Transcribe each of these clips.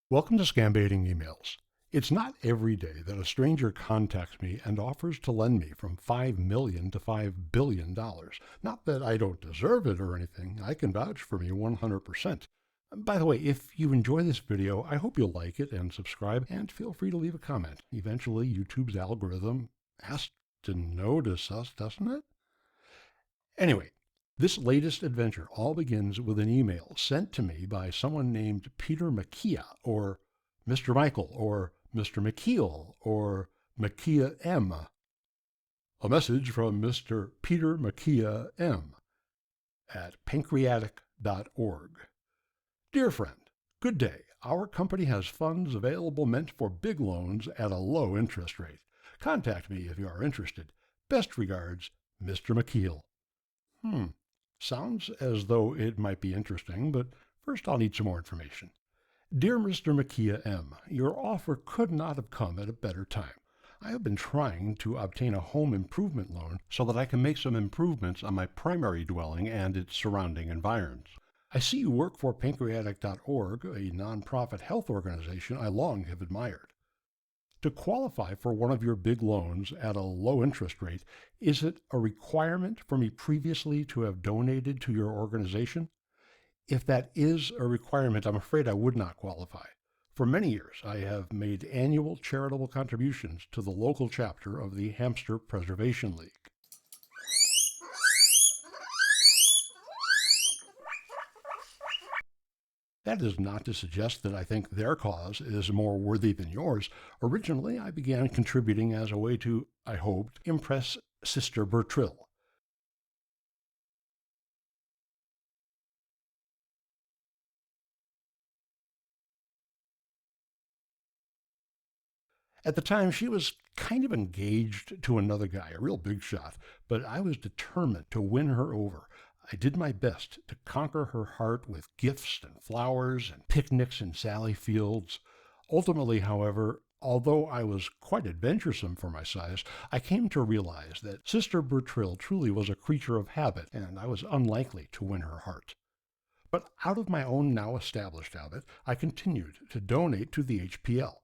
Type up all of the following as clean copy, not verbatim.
Welcome to Scambaiting Emails. It's not every day that a stranger contacts me and offers to lend me from $5 million to $5 billion. Not that I don't deserve it or anything. I can vouch for me 100%. By the way, if you enjoy this video, I hope you'll like it and subscribe, and feel free to leave a comment. Eventually, YouTube's algorithm has to notice us, doesn't it? Anyway, this latest adventure all begins with an email sent to me by someone named Peter McKeah, or Mr. Michael, or Mr. McKeel, or McKeah M. A message from Mr. Peter McKeah M. at pancreatic.org. Dear friend, good day. Our company has funds available meant for big loans at a low interest rate. Contact me if you are interested. Best regards, Mr. McKeel. Sounds as though it might be interesting, but first I'll need some more information. Dear Mr. McKeah M., your offer could not have come at a better time. I have been trying to obtain a home improvement loan so that I can make some improvements on my primary dwelling and its surrounding environs. I see you work for pancreatic.org, a nonprofit health organization I long have admired. To qualify for one of your big loans at a low interest rate, is it a requirement for me previously to have donated to your organization? If that is a requirement, I'm afraid I would not qualify. For many years, I have made annual charitable contributions to the local chapter of the Hamster Preservation League. That is not to suggest that I think their cause is more worthy than yours. Originally, I began contributing as a way to, I hoped, impress Sister Bertrille. At the time, she was kind of engaged to another guy, a real big shot, but I was determined to win her over. I did my best to conquer her heart with gifts and flowers and picnics in Sally Fields. Ultimately, however, although I was quite adventuresome for my size, I came to realize that Sister Bertrille truly was a creature of habit, and I was unlikely to win her heart. But out of my own now established habit, I continued to donate to the HPL.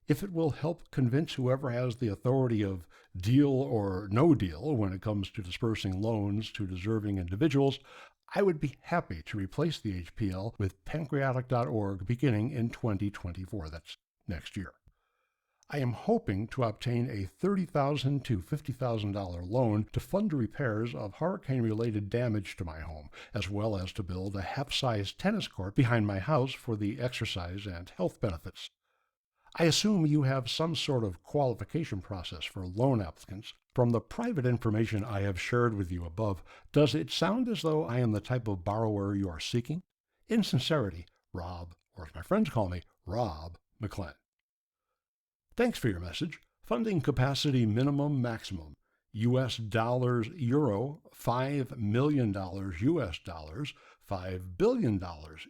If it will help convince whoever has the authority of deal or no deal when it comes to dispersing loans to deserving individuals, I would be happy to replace the HPL with pancreatic.org beginning in 2024. That's next year. I am hoping to obtain a $30,000 to $50,000 loan to fund repairs of hurricane-related damage to my home, as well as to build a half-size tennis court behind my house for the exercise and health benefits. I assume you have some sort of qualification process for loan applicants. From the private information I have shared with you above, does it sound as though I am the type of borrower you are seeking? In sincerity, Rob, or as my friends call me, Rob McClenn. Thanks for your message. Funding capacity minimum maximum. US dollars, euro, $5 million US dollars, $5 billion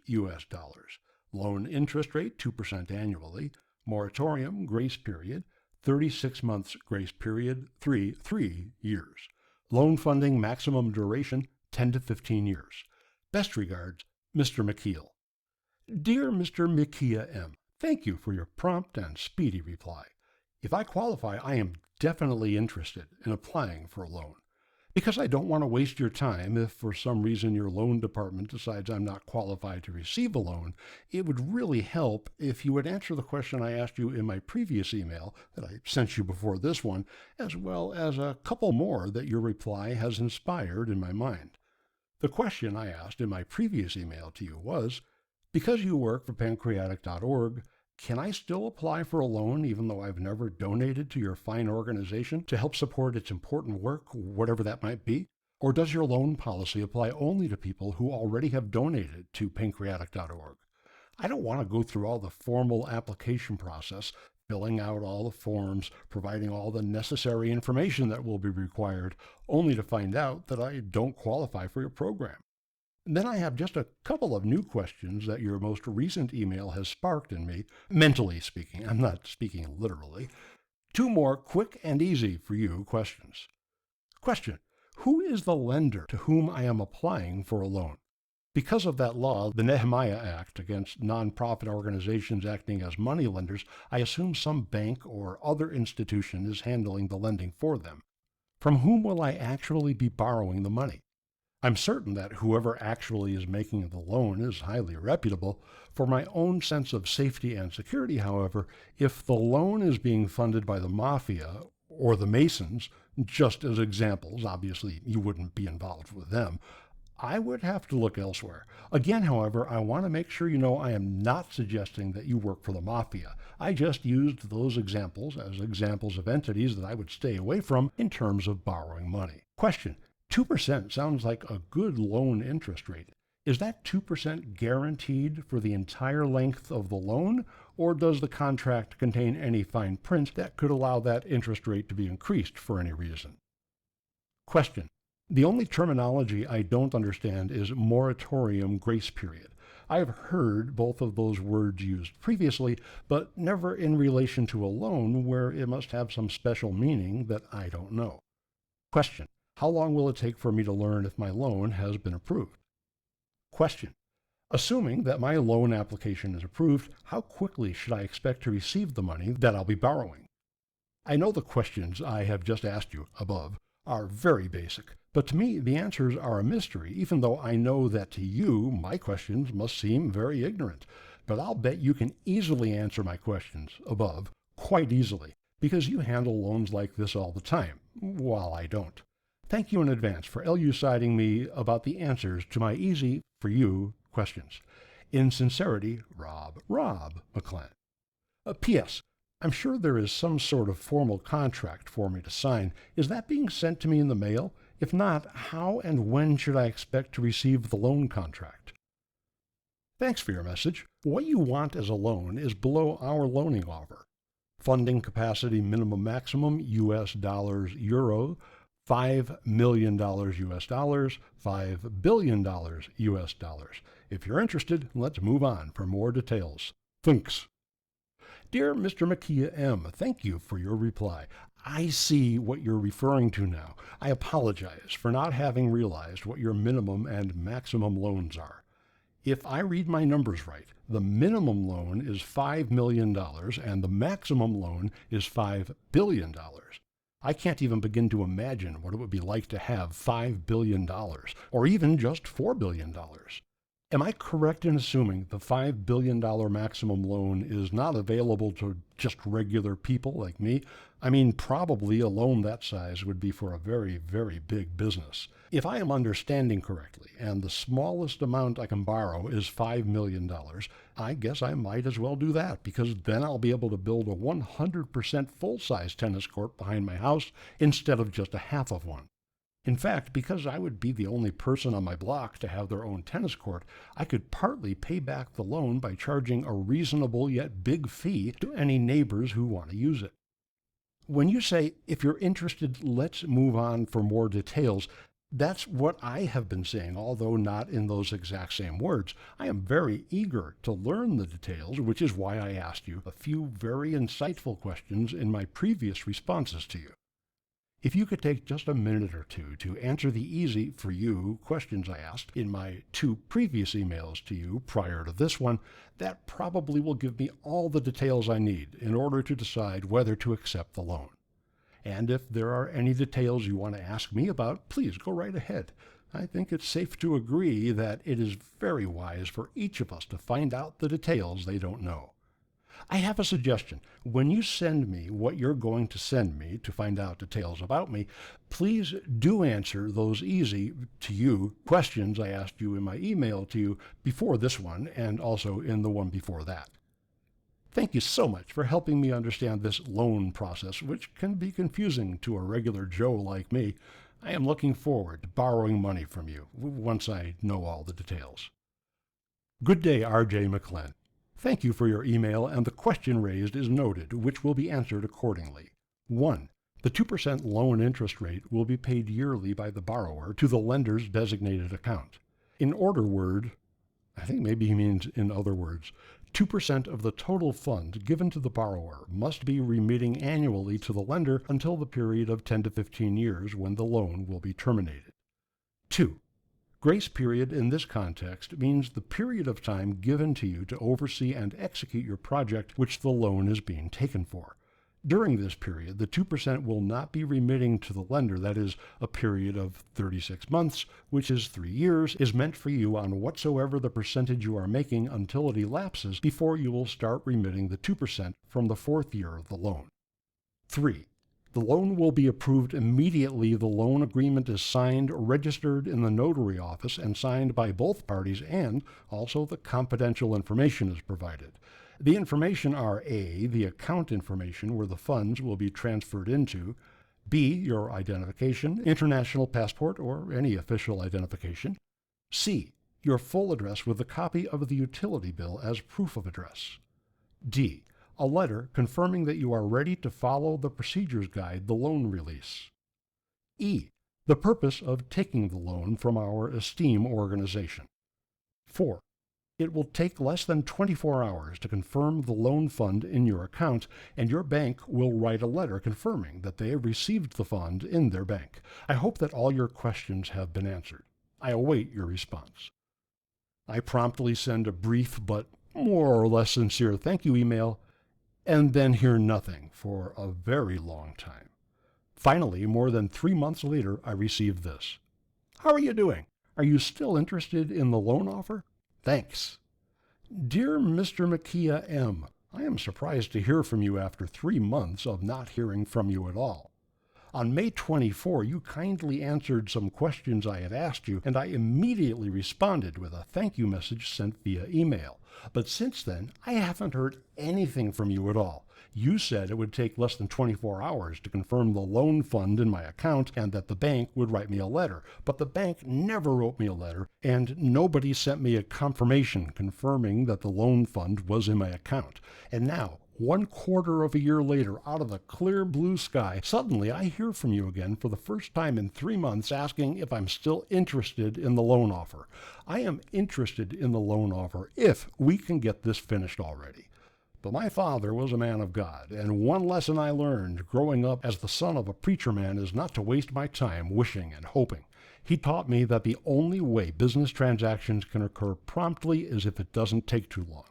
US dollars. Loan interest rate 2% annually. Moratorium, grace period, 36 months grace period, 3 years. Loan funding maximum duration, 10 to 15 years. Best regards, Mr. McKeel. Dear Mr. McKeah M., thank you for your prompt and speedy reply. If I qualify, I am definitely interested in applying for a loan. Because I don't want to waste your time if for some reason your loan department decides I'm not qualified to receive a loan, it would really help if you would answer the question I asked you in my previous email that I sent you before this one, as well as a couple more that your reply has inspired in my mind. The question I asked in my previous email to you was, because you work for pancreatic.org, can I still apply for a loan even though I've never donated to your fine organization to help support its important work, whatever that might be? Or does your loan policy apply only to people who already have donated to pancreatic.org? I don't want to go through all the formal application process, filling out all the forms, providing all the necessary information that will be required, only to find out that I don't qualify for your program. Then I have just a couple of new questions that your most recent email has sparked in me, mentally speaking. I'm not speaking literally. 2 more quick and easy for you questions. Question: who is the lender to whom I am applying for a loan? Because of that law, the Nehemiah Act, against nonprofit organizations acting as moneylenders, I assume some bank or other institution is handling the lending for them. From whom will I actually be borrowing the money? I'm certain that whoever actually is making the loan is highly reputable. For my own sense of safety and security, however, if the loan is being funded by the mafia or the Masons, just as examples, obviously you wouldn't be involved with them, I would have to look elsewhere. Again, however, I want to make sure you know I am not suggesting that you work for the mafia. I just used those examples as examples of entities that I would stay away from in terms of borrowing money. Question: 2% sounds like a good loan interest rate. Is that 2% guaranteed for the entire length of the loan, or does the contract contain any fine print that could allow that interest rate to be increased for any reason? Question: the only terminology I don't understand is moratorium grace period. I have heard both of those words used previously, but never in relation to a loan where it must have some special meaning that I don't know. Question: how long will it take for me to learn if my loan has been approved? Question: assuming that my loan application is approved, how quickly should I expect to receive the money that I'll be borrowing? I know the questions I have just asked you above are very basic, but to me the answers are a mystery, even though I know that to you my questions must seem very ignorant. But I'll bet you can easily answer my questions above, quite easily, because you handle loans like this all the time, while I don't. Thank you in advance for elucidating me about the answers to my easy, for you, questions. In sincerity, Rob McClan. P.S. I'm sure there is some sort of formal contract for me to sign. Is that being sent to me in the mail? If not, how and when should I expect to receive the loan contract? Thanks for your message. What you want as a loan is below our loaning offer. Funding capacity minimum maximum US dollars euro, $5 million US dollars, $5 billion US dollars. If you're interested, let's move on for more details. Thanks. Dear Mr. Makia M., thank you for your reply. I see what you're referring to now. I apologize for not having realized what your minimum and maximum loans are. If I read my numbers right, the minimum loan is $5 million and the maximum loan is $5 billion. I can't even begin to imagine what it would be like to have $5 billion, or even just $4 billion. Am I correct in assuming the $5 billion maximum loan is not available to just regular people like me? I mean, probably a loan that size would be for a very, very big business. If I am understanding correctly, and the smallest amount I can borrow is $5 million, I guess I might as well do that, because then I'll be able to build a 100% full-size tennis court behind my house instead of just a half of one. In fact, because I would be the only person on my block to have their own tennis court, I could partly pay back the loan by charging a reasonable yet big fee to any neighbors who want to use it. When you say, if you're interested, let's move on for more details, that's what I have been saying, although not in those exact same words. I am very eager to learn the details, which is why I asked you a few very insightful questions in my previous responses to you. If you could take just a minute or two to answer the easy, for you, questions I asked in my 2 previous emails to you prior to this one, that probably will give me all the details I need in order to decide whether to accept the loan. And if there are any details you want to ask me about, please go right ahead. I think it's safe to agree that it is very wise for each of us to find out the details they don't know. I have a suggestion. When you send me what you're going to send me to find out details about me, please do answer those easy, to you, questions I asked you in my email to you before this one and also in the one before that. Thank you so much for helping me understand this loan process, which can be confusing to a regular Joe like me. I am looking forward to borrowing money from you once I know all the details. Good day, R.J. McClenn. Thank you for your email, and the question raised is noted, which will be answered accordingly. 1. The 2% loan interest rate will be paid yearly by the borrower to the lender's designated account. In order word, I think maybe he means in other words, 2% of the total fund given to the borrower must be remitting annually to the lender until the period of 10 to 15 years when the loan will be terminated. 2. Grace period in this context means the period of time given to you to oversee and execute your project which the loan is being taken for. During this period, the 2% will not be remitting to the lender. That is, a period of 36 months, which is 3 years, is meant for you on whatsoever the percentage you are making until it elapses before you will start remitting the 2% from the 4th year of the loan. 3. The loan will be approved immediately the loan agreement is signed, registered in the notary office, and signed by both parties, and also the confidential information is provided. The information are A, the account information where the funds will be transferred into, B, your identification, international passport or any official identification, C, your full address with a copy of the utility bill as proof of address, D, a letter confirming that you are ready to follow the procedures guide, the loan release, E, the purpose of taking the loan from our esteemed organization. 4. It will take less than 24 hours to confirm the loan fund in your account, and your bank will write a letter confirming that they have received the fund in their bank. I hope that all your questions have been answered. I await your response. I promptly send a brief but more or less sincere thank you email, and then hear nothing for a very long time. Finally, more than 3 months later, I received this. How are you doing? Are you still interested in the loan offer? Thanks. Dear Mr. Makia M., I am surprised to hear from you after 3 months of not hearing from you at all. On May 24, you kindly answered some questions I had asked you, and I immediately responded with a thank you message sent via email. But since then, I haven't heard anything from you at all. You said it would take less than 24 hours to confirm the loan fund in my account and that the bank would write me a letter. But the bank never wrote me a letter, and nobody sent me a confirmation confirming that the loan fund was in my account. And now, 1/4 of a year later, out of the clear blue sky, suddenly I hear from you again for the first time in 3 months asking if I'm still interested in the loan offer. I am interested in the loan offer if we can get this finished already. But my father was a man of God, and one lesson I learned growing up as the son of a preacher man is not to waste my time wishing and hoping. He taught me that the only way business transactions can occur promptly is if it doesn't take too long.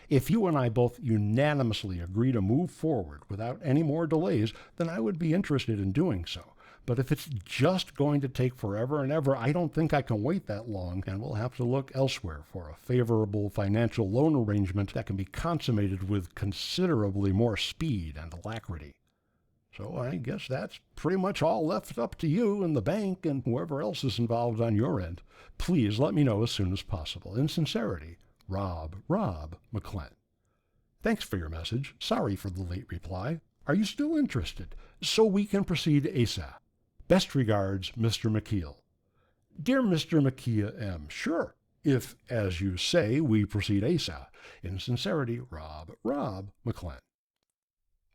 If you and I both unanimously agree to move forward without any more delays, then I would be interested in doing so. But if it's just going to take forever and ever, I don't think I can wait that long, and we'll have to look elsewhere for a favorable financial loan arrangement that can be consummated with considerably more speed and alacrity. So I guess that's pretty much all left up to you and the bank and whoever else is involved on your end. Please let me know as soon as possible. In sincerity, Rob McClent. Thanks for your message. Sorry for the late reply. Are you still interested? So we can proceed ASAP. Best regards, Mr. McKeel. Dear Mr. Makia M., sure, if, as you say, we proceed ASAP. In sincerity, Rob McClent.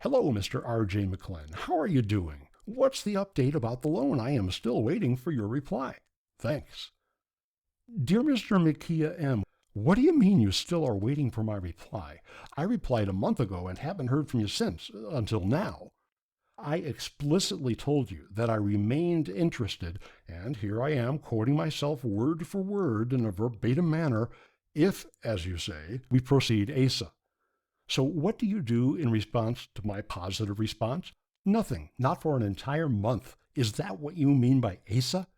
Hello, Mr. R.J. McClent. How are you doing? What's the update about the loan? I am still waiting for your reply. Thanks. Dear Mr. Makia M., what do you mean you still are waiting for my reply? I replied a month ago and haven't heard from you since, until now. I explicitly told you that I remained interested, and here I am quoting myself word for word in a verbatim manner, if, as you say, we proceed ASA. So what do you do in response to my positive response? Nothing, not for an entire month. Is that what you mean by ASA?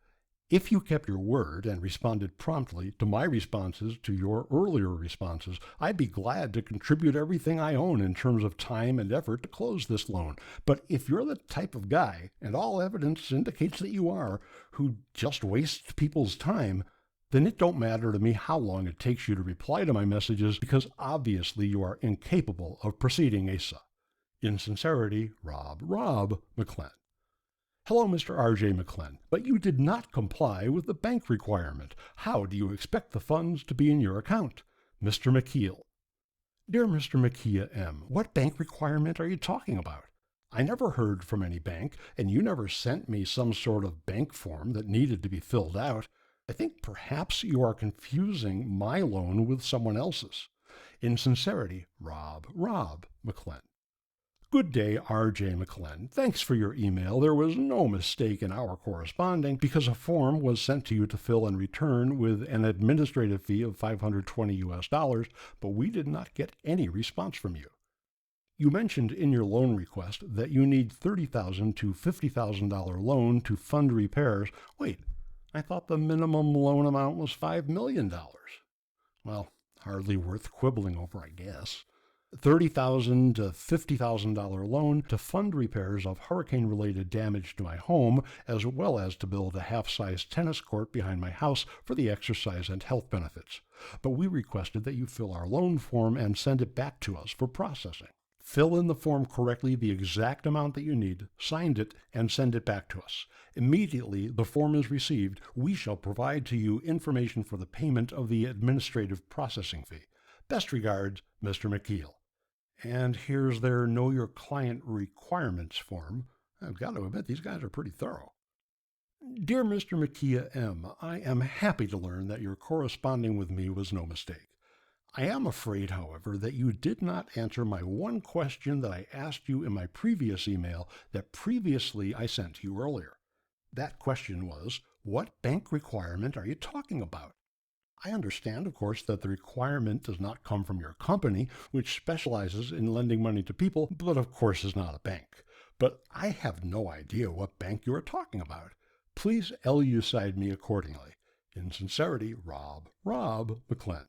If you kept your word and responded promptly to my responses to your earlier responses, I'd be glad to contribute everything I own in terms of time and effort to close this loan. But if you're the type of guy, and all evidence indicates that you are, who just wastes people's time, then it don't matter to me how long it takes you to reply to my messages, because obviously you are incapable of proceeding ASA. In sincerity, Rob McClent. Hello, Mr. R.J. McClent, but you did not comply with the bank requirement. How do you expect the funds to be in your account? Mr. McKeel. Dear Mr. Makia M., what bank requirement are you talking about? I never heard from any bank, and you never sent me some sort of bank form that needed to be filled out. I think perhaps you are confusing my loan with someone else's. In sincerity, Rob McClent. Good day, R.J. McClellan. Thanks for your email. There was no mistake in our corresponding because a form was sent to you to fill and return with an administrative fee of $520, but we did not get any response from you. You mentioned in your loan request that you need $30,000 to $50,000 loan to fund repairs. Wait, I thought the minimum loan amount was $5 million. Well, hardly worth quibbling over, I guess. $30,000 to $50,000 loan to fund repairs of hurricane-related damage to my home, as well as to build a half-size tennis court behind my house for the exercise and health benefits. But we requested that you fill our loan form and send it back to us for processing. Fill in the form correctly the exact amount that you need, sign it, and send it back to us. Immediately the form is received, we shall provide to you information for the payment of the administrative processing fee. Best regards, Mr. McKeel. And here's their Know Your Client Requirements form. I've got to admit, these guys are pretty thorough. Dear Mr. McKee M., I am happy to learn that your corresponding with me was no mistake. I am afraid, however, that you did not answer my one question that I asked you in my previous email that previously I sent to you earlier. That question was, what bank requirement are you talking about? I understand, of course, that the requirement does not come from your company, which specializes in lending money to people, but of course is not a bank. But I have no idea what bank you are talking about. Please elucidate me accordingly. In sincerity, Rob McClellan.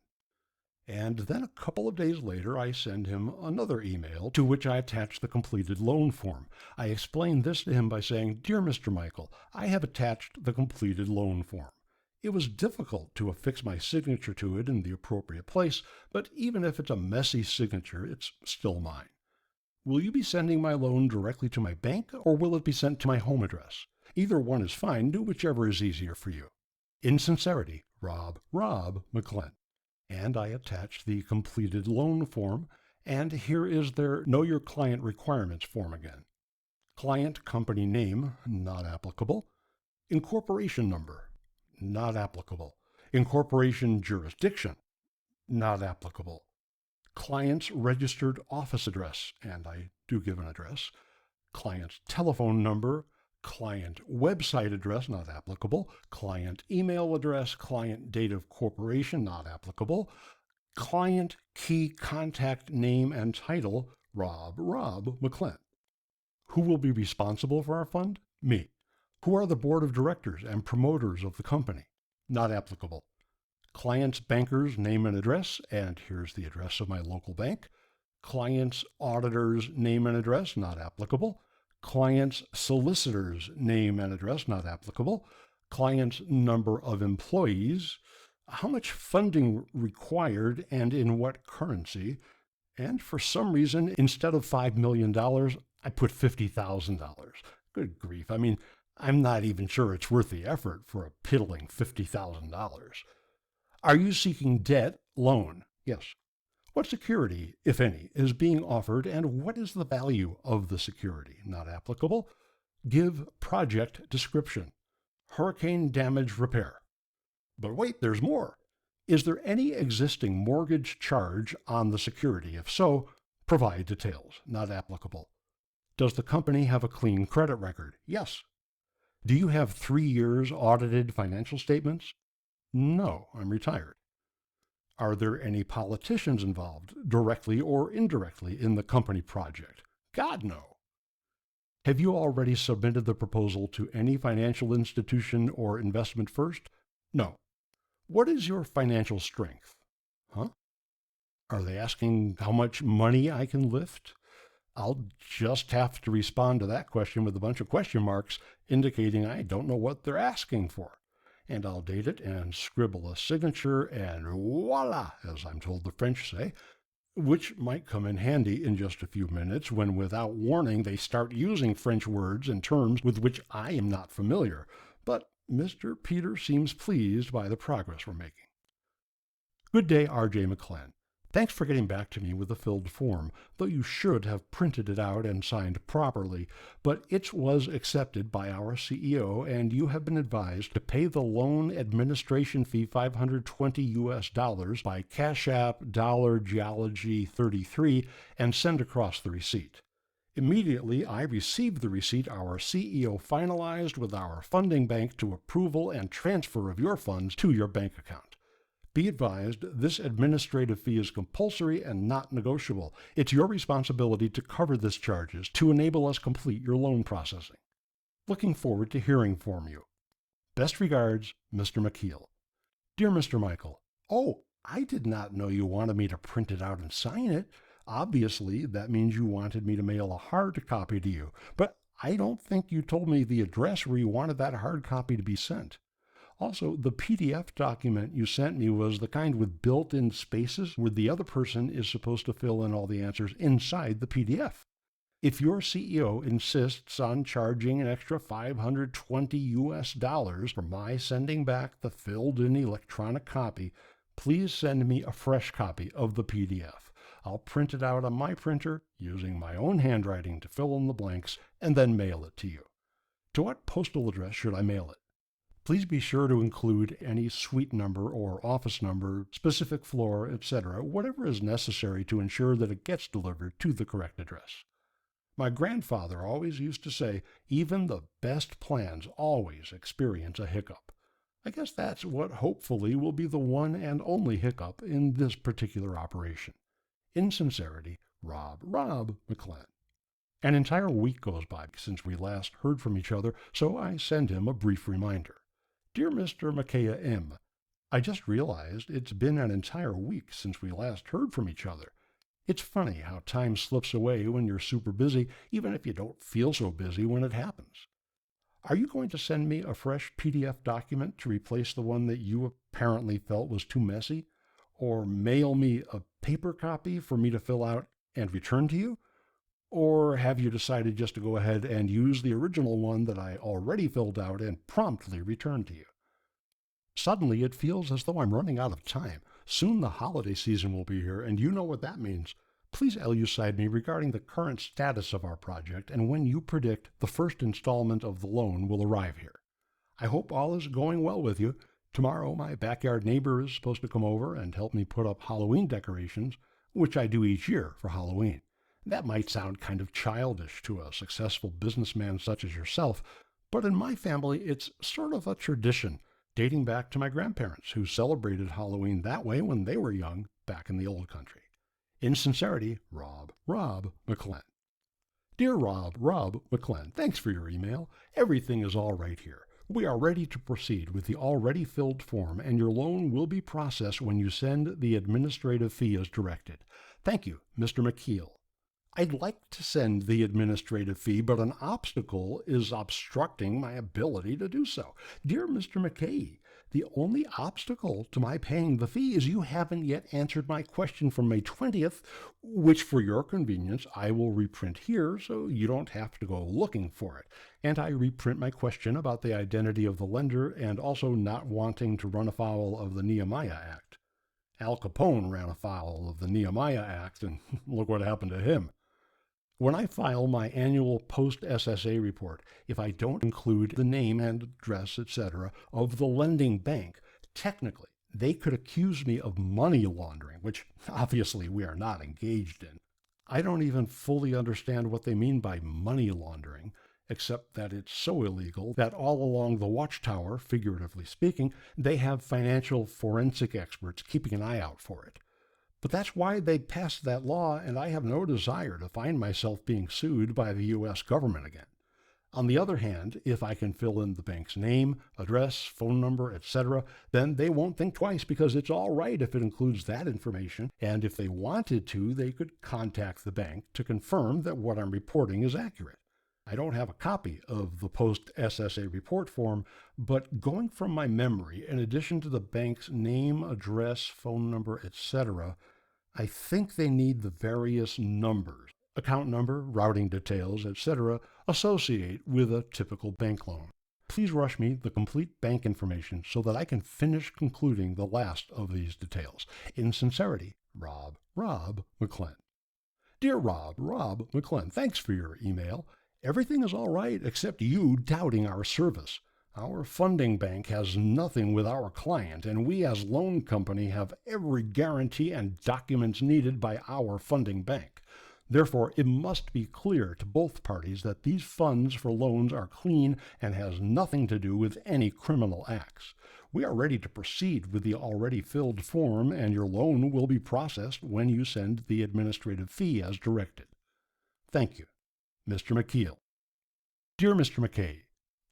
And then a couple of days later, I send him another email to which I attach the completed loan form. I explain this to him by saying, Dear Mr. Michael, I have attached the completed loan form. It was difficult to affix my signature to it in the appropriate place, but even if it's a messy signature, it's still mine. Will you be sending my loan directly to my bank, or will it be sent to my home address? Either one is fine. Do whichever is easier for you. In sincerity, Rob McClellan. And I attached the completed loan form, and here is their Know Your Client Requirements form again. Client company name, not applicable. Incorporation number, not applicable. Incorporation jurisdiction, not applicable. Client's registered office address, and I do give an address. Client's telephone number, client website address, not applicable. Client email address, client date of corporation, not applicable. Client key contact name and title, Rob McClellan. Who will be responsible for our fund? Me. Who are the board of directors and promoters of the company? Not applicable. Client's banker's name and address, and here's the address of my local bank. Client's auditor's name and address, not applicable. Client's solicitor's name and address, not applicable. Client's number of employees. How much funding required and in what currency? And for some reason, instead of $5 million, I put $50,000. Good grief. I mean, I'm not even sure it's worth the effort for a piddling $50,000. Are you seeking debt, loan? Yes. What security, if any, is being offered, and what is the value of the security? Not applicable. Give project description. Hurricane damage repair. But wait, there's more. Is there any existing mortgage charge on the security? If so, provide details. Not applicable. Does the company have a clean credit record? Yes. Do you have 3 years audited financial statements? No, I'm retired. Are there any politicians involved, directly or indirectly, in the company project? God, no. Have you already submitted the proposal to any financial institution or investment first? No. What is your financial strength? Huh? Are they asking how much money I can lift? I'll just have to respond to that question with a bunch of question marks, indicating I don't know what they're asking for. And I'll date it and scribble a signature, and voila, as I'm told the French say, which might come in handy in just a few minutes when, without warning, they start using French words and terms with which I am not familiar. But Mr. Peter seems pleased by the progress we're making. Good day, R.J. McClellan. Thanks for getting back to me with the filled form, though you should have printed it out and signed properly, but it was accepted by our CEO, and you have been advised to pay the loan administration fee $520 by Cash App $Geology 33 and send across the receipt. Immediately I received the receipt our CEO finalized with our funding bank to approval and transfer of your funds to your bank account. Be advised, this administrative fee is compulsory and not negotiable. It's your responsibility to cover this charges to enable us complete your loan processing. Looking forward to hearing from you. Best regards, Mr. McKeel. Dear Mr. Michael, oh, I did not know you wanted me to print it out and sign it. Obviously, that means you wanted me to mail a hard copy to you, but I don't think you told me the address where you wanted that hard copy to be sent. Also, the PDF document you sent me was the kind with built-in spaces where the other person is supposed to fill in all the answers inside the PDF. If your CEO insists on charging an extra $520 for my sending back the filled-in electronic copy, please send me a fresh copy of the PDF. I'll print it out on my printer, using my own handwriting to fill in the blanks, and then mail it to you. To what postal address should I mail it? Please be sure to include any suite number or office number, specific floor, etc., whatever is necessary to ensure that it gets delivered to the correct address. My grandfather always used to say, even the best plans always experience a hiccup. I guess that's what hopefully will be the one and only hiccup in this particular operation. In sincerity, Rob McClenn. An entire week goes by since we last heard from each other, so I send him a brief reminder. Dear Mr. Micaiah M., I just realized it's been an entire week since we last heard from each other. It's funny how time slips away when you're super busy, even if you don't feel so busy when it happens. Are you going to send me a fresh PDF document to replace the one that you apparently felt was too messy? Or mail me a paper copy for me to fill out and return to you? Or have you decided just to go ahead and use the original one that I already filled out and promptly return to you? Suddenly it feels as though I'm running out of time. Soon the holiday season will be here, and you know what that means. Please elucidate me regarding the current status of our project and when you predict the first installment of the loan will arrive here. I hope all is going well with you. Tomorrow my backyard neighbor is supposed to come over and help me put up Halloween decorations, which I do each year for Halloween. That might sound kind of childish to a successful businessman such as yourself, but in my family it's sort of a tradition, dating back to my grandparents, who celebrated Halloween that way when they were young back in the old country. In sincerity, Rob McClenn. Dear Rob McClenn, thanks for your email. Everything is all right here. We are ready to proceed with the already filled form, and your loan will be processed when you send the administrative fee as directed. Thank you, Mr. McKeel. I'd like to send the administrative fee, but an obstacle is obstructing my ability to do so. Dear Mr. McKay, the only obstacle to my paying the fee is you haven't yet answered my question from May 20th, which for your convenience I will reprint here so you don't have to go looking for it. And I reprint my question about the identity of the lender and also not wanting to run afoul of the Nehemiah Act. Al Capone ran afoul of the Nehemiah Act, and look what happened to him. When I file my annual post-SSA report, if I don't include the name and address, etc., of the lending bank, technically they could accuse me of money laundering, which obviously we are not engaged in. I don't even fully understand what they mean by money laundering, except that it's so illegal that all along the watchtower, figuratively speaking, they have financial forensic experts keeping an eye out for it. But that's why they passed that law, and I have no desire to find myself being sued by the U.S. government again. On the other hand, if I can fill in the bank's name, address, phone number, etc., then they won't think twice because it's all right if it includes that information, and if they wanted to, they could contact the bank to confirm that what I'm reporting is accurate. I don't have a copy of the post-SSA report form, but going from my memory, in addition to the bank's name, address, phone number, etc., I think they need the various numbers, account number, routing details, etc., associated with a typical bank loan. Please rush me the complete bank information so that I can finish concluding the last of these details. In sincerity, Rob McClenn. Dear Rob McClenn, thanks for your email. Everything is all right except you doubting our service. Our funding bank has nothing with our client, and we as loan company have every guarantee and documents needed by our funding bank. Therefore, it must be clear to both parties that these funds for loans are clean and has nothing to do with any criminal acts. We are ready to proceed with the already filled form, and your loan will be processed when you send the administrative fee as directed. Thank you, Mr. McKeel. Dear Mr. McKay,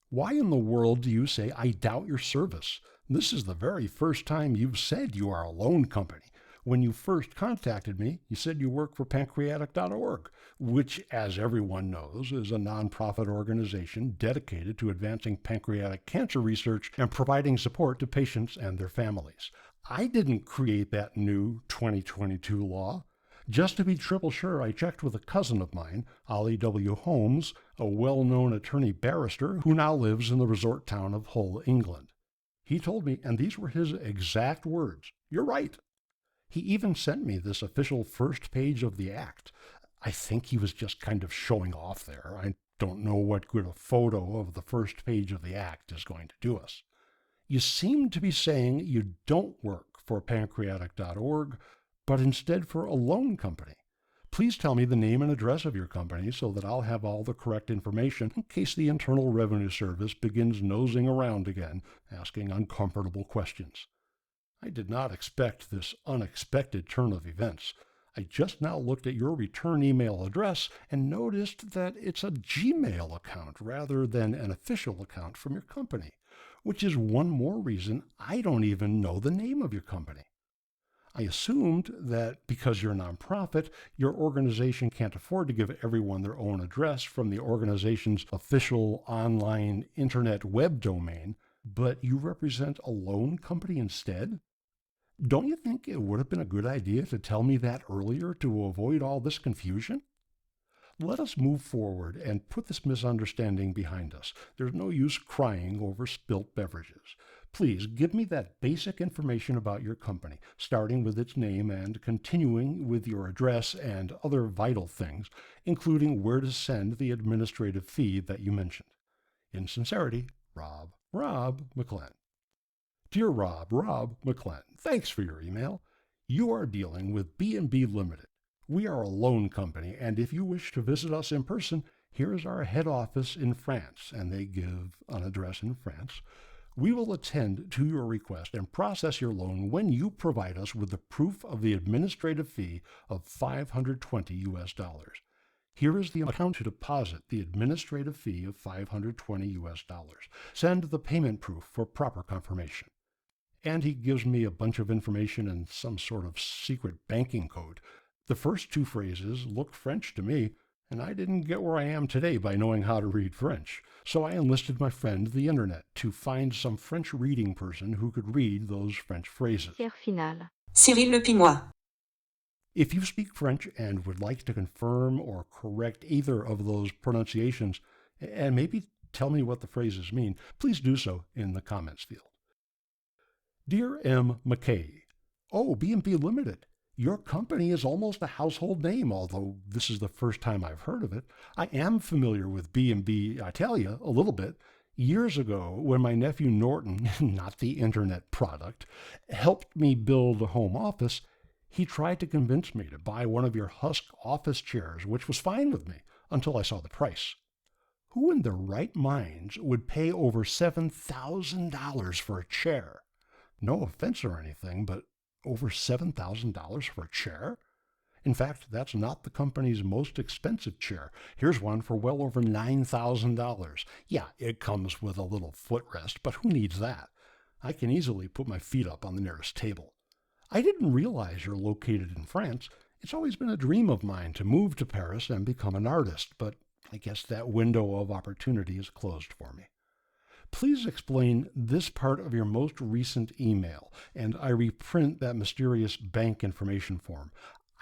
why in the world do you say I doubt your service? This is the very first time you've said you are a loan company. When you first contacted me, you said you work for pancreatic.org, which, as everyone knows, is a nonprofit organization dedicated to advancing pancreatic cancer research and providing support to patients and their families. I didn't create that new 2022 law. Just to be triple sure, I checked with a cousin of mine, Ollie W. Holmes, a well-known attorney barrister who now lives in the resort town of Hull, England. He told me, and these were his exact words, "You're right." He even sent me this official first page of the Act. I think he was just kind of showing off there. I don't know what good a photo of the first page of the Act is going to do us. You seem to be saying you don't work for pancreatic.org, but instead for a loan company. Please tell me the name and address of your company so that I'll have all the correct information in case the Internal Revenue Service begins nosing around again, asking uncomfortable questions. I did not expect this unexpected turn of events. I just now looked at your return email address and noticed that it's a Gmail account rather than an official account from your company, which is one more reason I don't even know the name of your company. I assumed that because you're a nonprofit, your organization can't afford to give everyone their own address from the organization's official online internet web domain, but you represent a loan company instead? Don't you think it would have been a good idea to tell me that earlier to avoid all this confusion? Let us move forward and put this misunderstanding behind us. There's no use crying over spilt beverages. Please give me that basic information about your company, starting with its name and continuing with your address and other vital things, including where to send the administrative fee that you mentioned. In sincerity, Rob McClenn. Dear Rob McClenn, thanks for your email. You are dealing with B&B Limited. We are a loan company, and if you wish to visit us in person, here is our head office in France, and they give an address in France. We will attend to your request and process your loan when you provide us with the proof of the administrative fee of $520 US. Here is the account to deposit the administrative fee of $520 US. Send the payment proof for proper confirmation. And he gives me a bunch of information in some sort of secret banking code. The first two phrases look French to me, and I didn't get where I am today by knowing how to read French. So I enlisted my friend, the internet, to find some French reading person who could read those French phrases. Cyril Lepinois. If you speak French and would like to confirm or correct either of those pronunciations, and maybe tell me what the phrases mean, please do so in the comments field. Dear M. McKay, oh, B&B Limited. Your company is almost a household name, although this is the first time I've heard of it. I am familiar with B&B Italia a little bit. Years ago, when my nephew Norton, not the internet product, helped me build a home office, he tried to convince me to buy one of your Husk office chairs, which was fine with me until I saw the price. Who in their right minds would pay over $7,000 for a chair? No offense or anything, but over $7,000 for a chair? In fact, that's not the company's most expensive chair. Here's one for well over $9,000. Yeah, it comes with a little footrest, but who needs that? I can easily put my feet up on the nearest table. I didn't realize you're located in France. It's always been a dream of mine to move to Paris and become an artist, but I guess that window of opportunity is closed for me. Please explain this part of your most recent email, and I reprint that mysterious bank information form.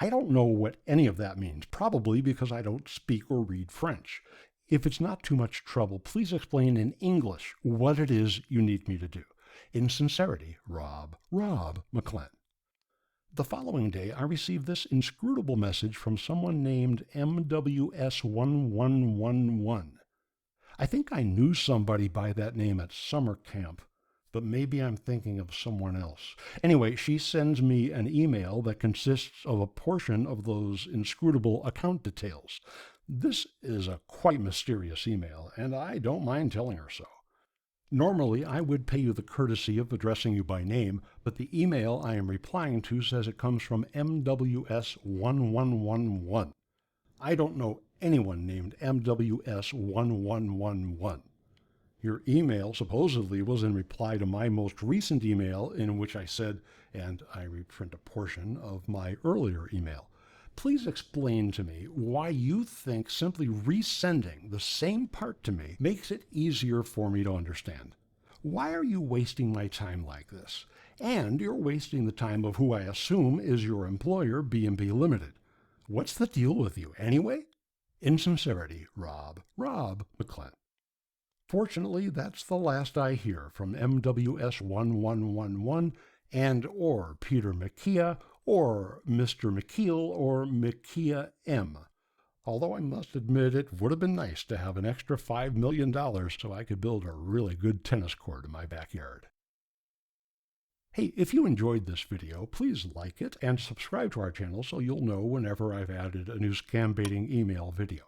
I don't know what any of that means, probably because I don't speak or read French. If it's not too much trouble, please explain in English what it is you need me to do. In sincerity, Rob McClenn. The following day, I received this inscrutable message from someone named MWS1111. I think I knew somebody by that name at summer camp. but maybe I'm thinking of someone else. Anyway, she sends me an email that consists of a portion of those inscrutable account details. This is a quite mysterious email, and I don't mind telling her so. Normally, I would pay you the courtesy of addressing you by name, but the email I am replying to says it comes from MWS1111. I don't know anyone named MWS1111. Your email supposedly was in reply to my most recent email, in which I said, and I reprint a portion of my earlier email. Please explain to me why you think simply resending the same part to me makes it easier for me to understand. Why are you wasting my time like this? And you're wasting the time of who I assume is your employer, B&B Limited. What's the deal with you, anyway? In sincerity, Rob McClent. Fortunately, that's the last I hear from MWS1111 and or Peter McKeah or Mr. McKeel or McKeah M. Although I must admit it would have been nice to have an extra $5 million so I could build a really good tennis court in my backyard. Hey, if you enjoyed this video, please like it and subscribe to our channel so you'll know whenever I've added a new Scambaiting email video.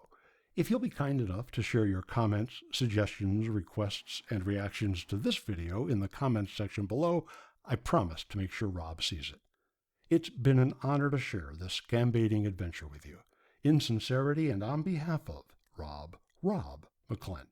If you'll be kind enough to share your comments, suggestions, requests, and reactions to this video in the comments section below, I promise to make sure Rob sees it. It's been an honor to share this Scambaiting adventure with you. In sincerity and on behalf of Rob McClent.